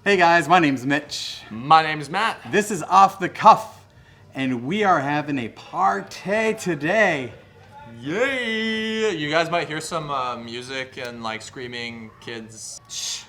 Hey guys, my name's Mitch. My name's Matt. This is Off the Cuff, and we are having a party today. Yay! You guys might hear some music and like screaming kids. Shh.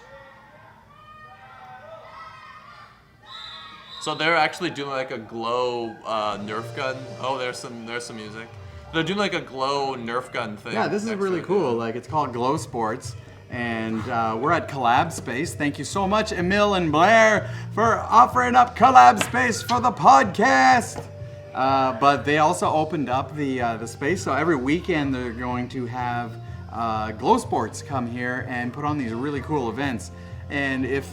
So they're actually doing like a glow Nerf gun. Oh, there's some music. They're doing like a glow Nerf gun thing. Yeah, this is really cool. Like, it's called Glow Sports, and we're at Collab Space. Thank you so much, Emil and Blair, for offering up Collab Space for the podcast. But they also opened up the space, so every weekend they're going to have Glow Sports come here and put on these really cool events. And if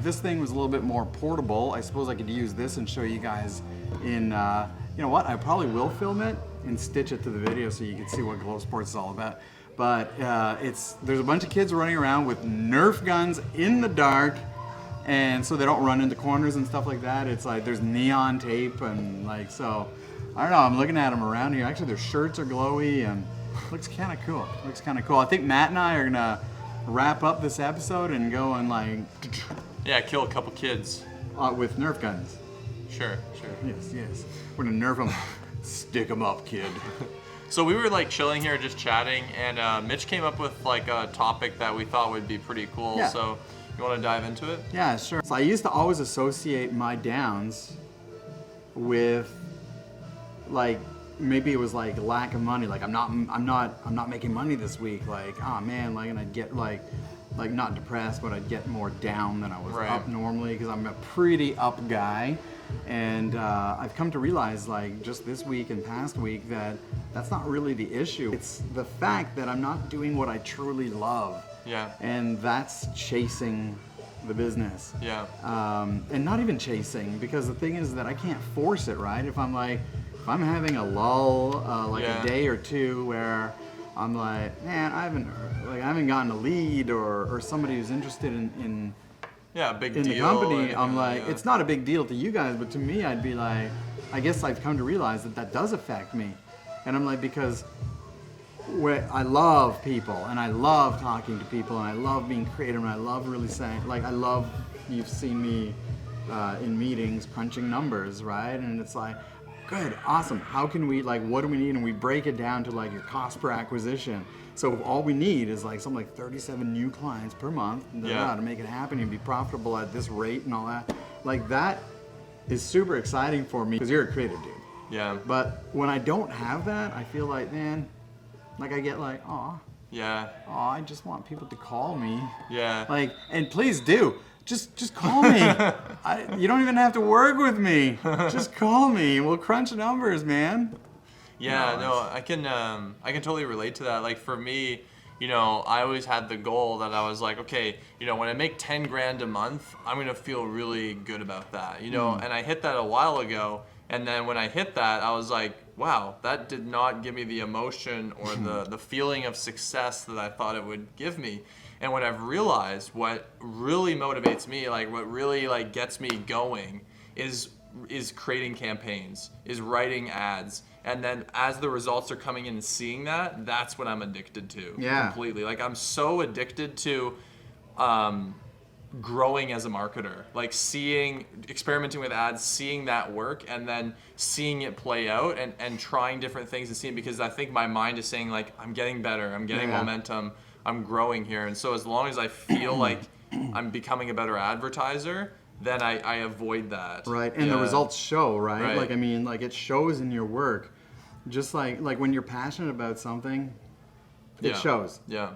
this thing was a little bit more portable, I suppose I could use this and show you guys in, you know what, I probably will film it and stitch it to the video so you can see what Glow Sports is all about. But there's a bunch of kids running around with Nerf guns in the dark, and so they don't run into corners and stuff like that. It's like there's neon tape and like, so, I don't know, I'm looking at them around here. Actually, their shirts are glowy and looks kind of cool. Looks kind of cool. I think Matt and I are gonna wrap up this episode and go and like, yeah, kill a couple kids with Nerf guns. Sure. Yes. We're gonna Nerf them. Stick them up, kid. So we were like chilling here, just chatting, and Mitch came up with like a topic that we thought would be pretty cool. Yeah. So you want to dive into it? Yeah, sure. So I used to always associate my downs with like, maybe it was like lack of money. Like I'm not making money this week. Like, oh man, like, and I'd get like not depressed, but I'd get more down than I was up normally because I'm a pretty up guy. And I've come to realize, like, just this week and past week, that that's not really the issue. It's the fact that I'm not doing what I truly love. Yeah. And that's chasing the business. Yeah. And not even chasing, because the thing is that I can't force it, right? If I'm having a lull, a day or two where I'm like, man, I haven't gotten a lead or somebody who's interested in big in deal. the company, I'm like, it's not a big deal to you guys, but to me, I'd be like, I guess I've come to realize that does affect me. And I'm like, because I love people, and I love talking to people, and I love being creative, and I love really saying, like, you've seen me in meetings crunching numbers, right? And it's like, good, awesome, how can we, like, what do we need? And we break it down to like your cost per acquisition. So all we need is like something like 37 new clients per month to make it happen and be profitable at this rate and all that. Like, that is super exciting for me because you're a creative dude. Yeah. But when I don't have that, I feel like, man, like I get like, I just want people to call me. Yeah. Like, and please do. Just call me. You don't even have to work with me. Just call me. We'll crunch numbers, man. Yeah, no, I can totally relate to that. Like, for me, you know, I always had the goal that I was like, okay, you know, when I make 10 grand a month, I'm gonna feel really good about that, you know. And I hit that a while ago, and then when I hit that, I was like, wow, that did not give me the emotion or the feeling of success that I thought it would give me. And what I've realized, what really motivates me, like what really like gets me going, is creating campaigns, is writing ads. And then as the results are coming in and seeing that, that's what I'm addicted to. Yeah. Completely. Like, I'm so addicted to growing as a marketer. Like, experimenting with ads, seeing that work, and then seeing it play out and trying different things and seeing, because I think my mind is saying, like, I'm getting better, I'm getting momentum, I'm growing here. And so as long as I feel like I'm becoming a better advertiser, then I avoid that. Right, and the results show, right? Like, I mean, like, it shows in your work. Just like when you're passionate about something, it shows. Yeah.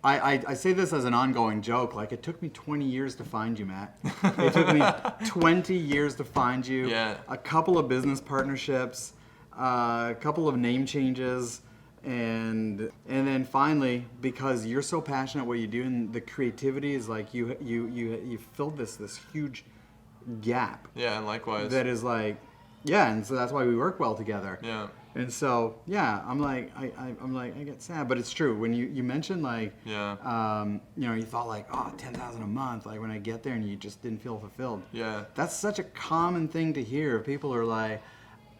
I say this as an ongoing joke. Like, it took me 20 years to find you, Matt. It took me 20 years to find you. Yeah. A couple of business partnerships, a couple of name changes, and then finally, because you're so passionate what you do, and the creativity is like you filled this huge gap. Yeah, and likewise. That is like, yeah, and so that's why we work well together. Yeah. And so, yeah, I'm like, I get sad, but it's true. When you mentioned like, you know, you thought like, oh, 10,000 a month, like when I get there, and you just didn't feel fulfilled. Yeah. That's such a common thing to hear. People are like,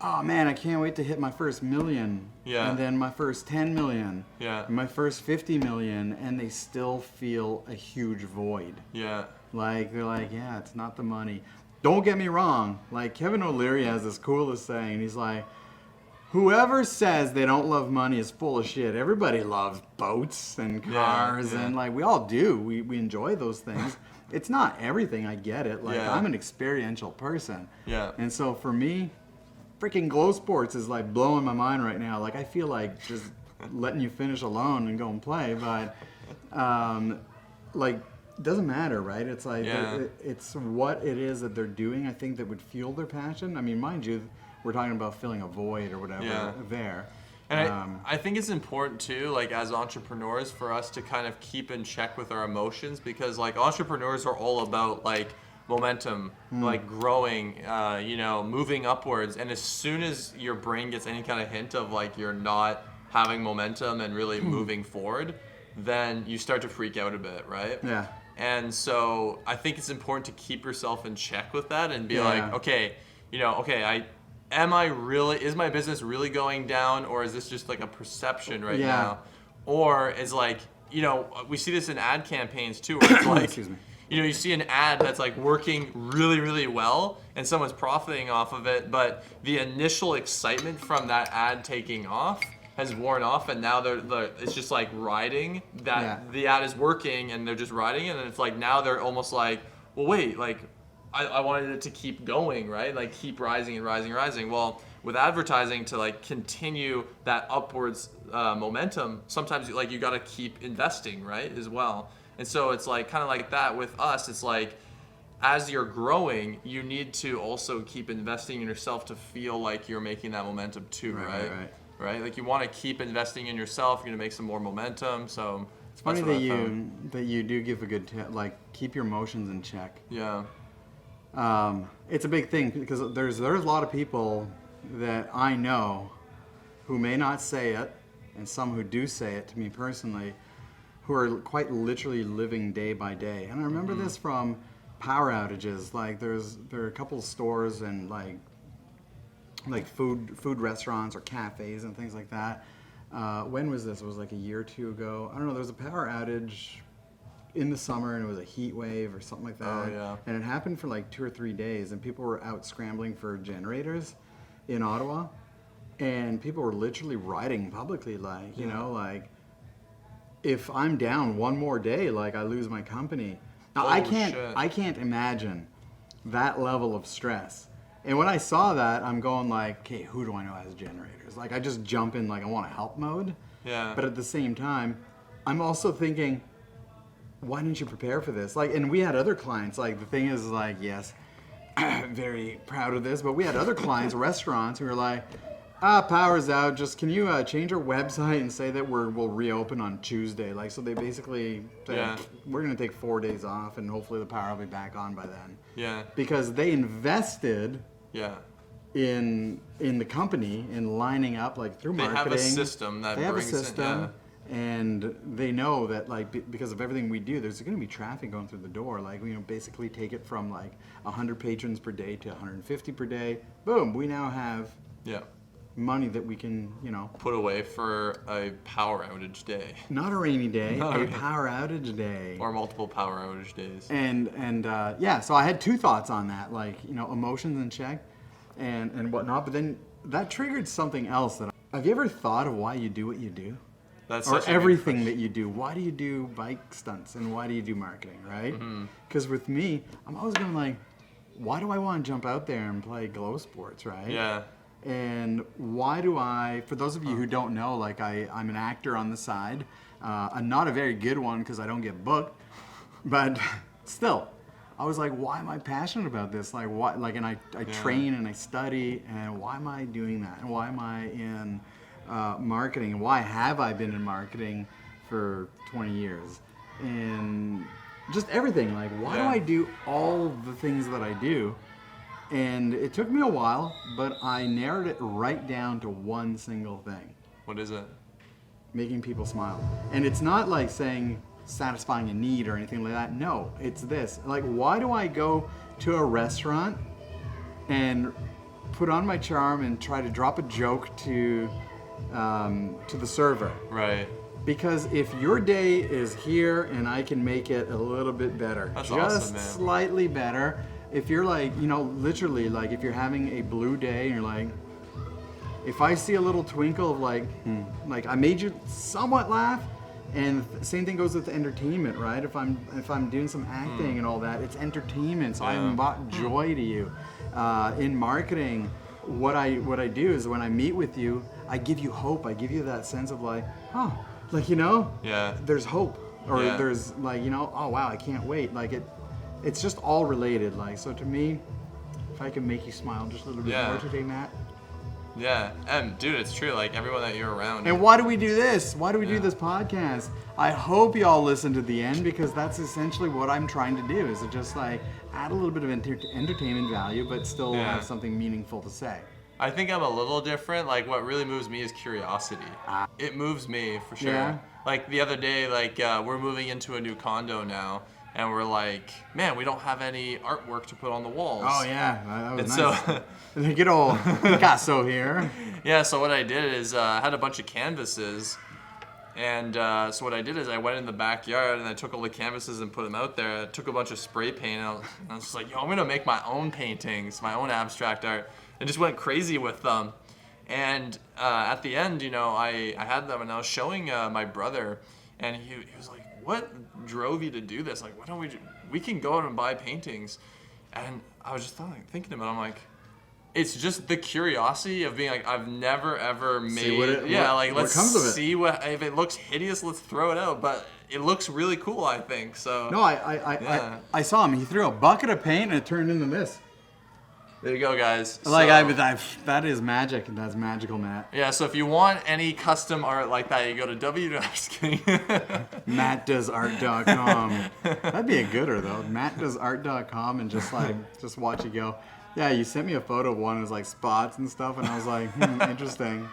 oh man, I can't wait to hit my first million. Yeah. And then my first 10 million. Yeah. And my first 50 million, and they still feel a huge void. Yeah. Like, they're like, yeah, it's not the money. Don't get me wrong. Like, Kevin O'Leary has this coolest saying. He's like, whoever says they don't love money is full of shit. Everybody loves boats and cars, and like, we all do. We enjoy those things. It's not everything, I get it. Like, I'm an experiential person. Yeah. And so for me, freaking Glow Sports is like blowing my mind right now. Like, I feel like just letting you finish alone and go and play, but like, it doesn't matter, right? It's like, it's what it is that they're doing, I think, that would fuel their passion. I mean, mind you, we're talking about filling a void or whatever there. And I think it's important too, like as entrepreneurs, for us to kind of keep in check with our emotions, because like entrepreneurs are all about like momentum, like growing, moving upwards. And as soon as your brain gets any kind of hint of like you're not having momentum and really moving forward, then you start to freak out a bit, right? Yeah. And so I think it's important to keep yourself in check with that and be like, okay, is my business really going down, or is this just like a perception right now? Or is like, we see this in ad campaigns too, where it's like, Excuse me. you see an ad that's like working really, really well and someone's profiting off of it, but the initial excitement from that ad taking off has worn off, and now it's just like riding that the ad is working and they're just riding it, and it's like now they're almost like, well, wait, like I wanted it to keep going, right? Like keep rising and rising and rising. Well, with advertising, to like continue that upwards momentum, sometimes you got to keep investing, right, as well. And so it's like kind of like that with us. It's like as you're growing, you need to also keep investing in yourself to feel like you're making that momentum too, right? Like you want to keep investing in yourself. You're gonna make some more momentum. So it's funny that you do give a good tip, like keep your emotions in check. Yeah. It's a big thing because there's a lot of people that I know who may not say it, and some who do say it to me personally, who are quite literally living day by day. And I remember this from power outages. Like there are a couple of stores and like food restaurants or cafes and things like that. When was this? It was like a year or two ago. I don't know. There was a power outage in the summer, and it was a heat wave or something like that. Oh, yeah. And it happened for like 2 or 3 days, and people were out scrambling for generators in Ottawa, and people were literally writing publicly, like, like, if I'm down one more day, like, I lose my company. Now, I can't imagine that level of stress. And when I saw that, I'm going like, okay, who do I know has generators? Like, I just jump in like I want to help mode. Yeah. But at the same time, I'm also thinking, why didn't you prepare for this? Like, and we had other clients. Like, the thing is, like, yes, very proud of this, but we had other clients, restaurants, who were like, power's out. Just can you change our website and say that we'll reopen on Tuesday? Like, so they basically said, we're gonna take 4 days off, and hopefully the power will be back on by then. Yeah. Because they invested. In the company, in lining up like through marketing. They have a system that brings in. And they know that like because of everything we do, there's going to be traffic going through the door. Like basically take it from like 100 patrons per day to 150 per day. Boom, we now have money that we can put away for a power outage day. Not a rainy day, a power outage day, or multiple power outage days. And so I had two thoughts on that, like emotions in check, and whatnot. But then that triggered something else. Have you ever thought of why you do what you do? Or everything that you do. Why do you do bike stunts and why do you do marketing, right? Because with me, I'm always going like, why do I want to jump out there and play Glow Sports, right? Yeah. And why do I, for those of you who don't know, like I'm an actor on the side. I'm not a very good one because I don't get booked, but still, I was like, why am I passionate about this? Like, why? Like, and I train and I study, and why am I doing that? And why am I in marketing, and why have I been in marketing for 20 years? And just everything, like why do I do all the things that I do? And it took me a while, but I narrowed it right down to one single thing. What is it? Making people smile. And it's not like saying satisfying a need or anything like that. No, it's this. Like, why do I go to a restaurant and put on my charm and try to drop a joke to the server. Right. Because if your day is here and I can make it a little bit better, That's just awesome, man. slightly better. If you're like, literally, like if you're having a blue day and you're like, if I see a little twinkle of like I made you somewhat laugh, and same thing goes with entertainment, right? If I'm doing some acting and all that, it's entertainment, so I brought joy to you. In marketing, what I do is when I meet with you, I give you hope. I give you that sense of like, there's hope, or there's like, oh wow, I can't wait. Like it's just all related. Like, so to me, if I can make you smile just a little bit more today, Matt. Yeah, and dude, it's true. Like everyone that you're around. And why do we do this? Why do we do this podcast? I hope y'all listen to the end, because that's essentially what I'm trying to do, is to just like add a little bit of entertainment value, but still have something meaningful to say. I think I'm a little different. Like what really moves me is curiosity. It moves me for sure. Yeah. Like the other day, we're moving into a new condo now, and we're like, man, we don't have any artwork to put on the walls. Oh yeah, that was and nice. So, good old Picasso here. Yeah, so what I did is I had a bunch of canvases, and so what I did is I went in the backyard and I took all the canvases and put them out there. I took a bunch of spray paint, and I was just like, yo, I'm gonna make my own paintings, my own abstract art, and just went crazy with them. And at the end, I had them, and I was showing my brother, and he was like, what drove you to do this? Like, why don't we can go out and buy paintings. And I was just thinking about it, I'm like, it's just the curiosity of being like, I've never ever made, let's see if it looks hideous, let's throw it out. But it looks really cool, I think. So no, I saw him. He threw a bucket of paint and it turned into this. There you go, guys. That is magic. That's magical, Matt. Yeah, so if you want any custom art like that, you go to mattdoesart.com. That'd be a gooder though. mattdoesart.com, and just watch it go. Yeah, you sent me a photo of one. It was like spots and stuff, and I was like, interesting.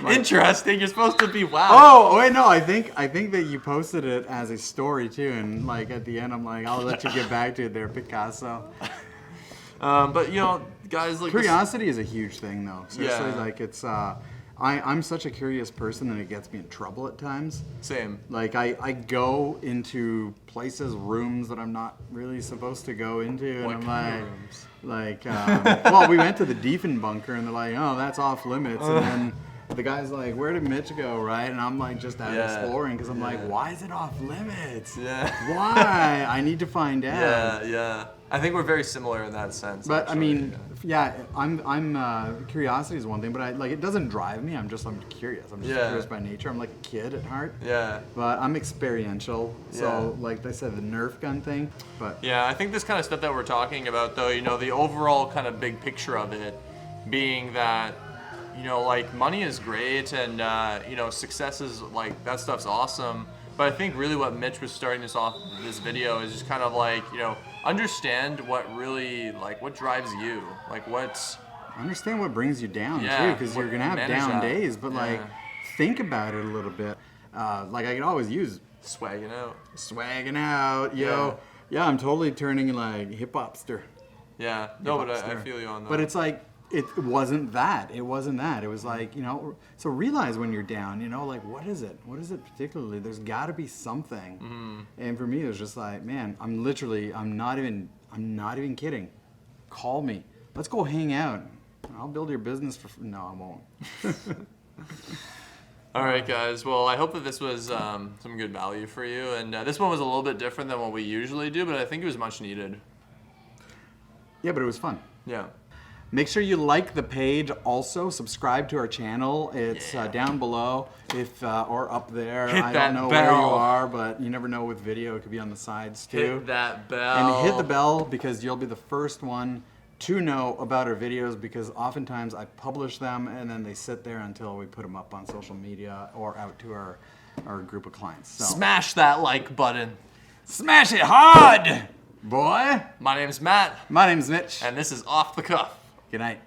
Interesting. You're supposed to be wow. Oh wait, no. I think that you posted it as a story too, and like at the end, I'm like, I'll let you get back to it there, Picasso. But guys, like curiosity is a huge thing, though. Seriously, like it's. I'm such a curious person, and it gets me in trouble at times. Same. Like I go into places, rooms that I'm not really supposed to go into, and I'm like, well, we went to the Diefenbunker, and they're like, oh, that's off limits, and then. The guy's like, where did Mitch go, right? And I'm like, just out exploring, because I'm like, why is it off limits? Yeah. Why? I need to find out. Yeah. I think we're very similar in that sense. But actually. I'm curiosity is one thing, but it doesn't drive me. I'm curious. I'm just curious by nature. I'm like a kid at heart. Yeah. But I'm experiential. So like I said, the Nerf gun thing. But yeah, I think this kind of stuff that we're talking about, though, the overall kind of big picture of it being that. Money is great, and success is that stuff's awesome. But I think really what Mitch was starting us off this video is just kind of understand what really what drives you, understand what brings you down too, because you're gonna have down days. But think about it a little bit. I can always use swagging out, yo. Yeah, I'm totally turning hip hopster. Yeah, no, but I feel you on that. But it's it wasn't that. It wasn't that. It was so realize when you're down, what is it? What is it particularly? There's got to be something. Mm-hmm. And for me, it was just man, I'm not even kidding. Call me. Let's go hang out. I'll build your business no, I won't. All right, guys. Well, I hope that this was some good value for you. And this one was a little bit different than what we usually do, but I think it was much needed. Yeah, but it was fun. Yeah. Make sure you like the page. Also, subscribe to our channel. It's down below, or up there. Hit I that don't know bell. where you are, but you never know with video. It could be on the sides too. Hit that bell. And hit the bell, because you'll be the first one to know about our videos, because oftentimes I publish them and then they sit there until we put them up on social media or out to our group of clients. So smash that like button. Smash it hard, boy. My name's Matt. My name's Mitch. And this is Off the Cuff. Good night.